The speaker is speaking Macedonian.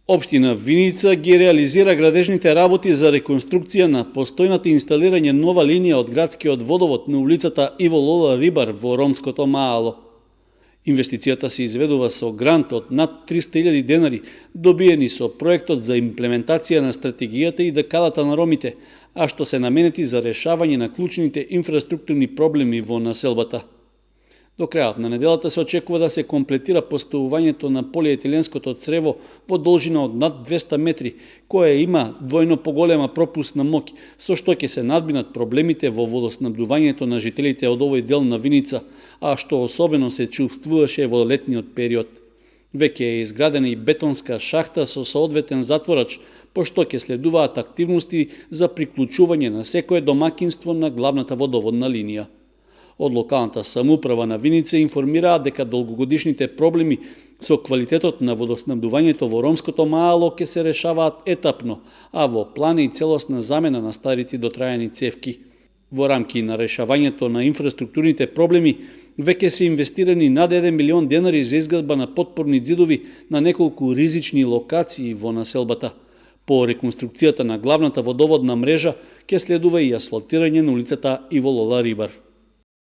Општина Виница ги реализира градежните работи за реконструкција на постојната инсталирање нова линија од градскиот водовод на улицата Иво Лола Рибар во Ромското Маало. Инвестицијата се изведува со грант од над 300.000 денари, добиени со проектот за имплементација на стратегијата и декадата на ромите, а што се наменети за решавање на клучните инфраструктурни проблеми во населбата. До крајот на неделата се очекува да се комплетира поставувањето на полиетиленското црево во должина од над 200 метри, кое има двојно поголема пропусна моќ, со што ќе се надминат проблемите во водоснабдувањето на жителите од овој дел на Виница, а што особено се чувствуваше во летниот период. Веќе е изградена и бетонска шахта со соодветен затворач, пошто ќе следуваат активности за приклучување на секое домакинство на главната водоводна линија. Од локалната самоуправа на Виница информираат дека долгогодишните проблеми со квалитетот на водоснабдувањето во Ромското Маало ќе се решаваат етапно, а во план е и целосна замена на старите дотрајани цевки. Во рамки на решавањето на инфраструктурните проблеми, веќе се инвестирани над 1 милион денари за изградба на потпорни ѕидови на неколку ризични локации во населбата. По реконструкцијата на главната водоводна мрежа ќе следува и асфалтирање на улицата Иво Лола Рибар.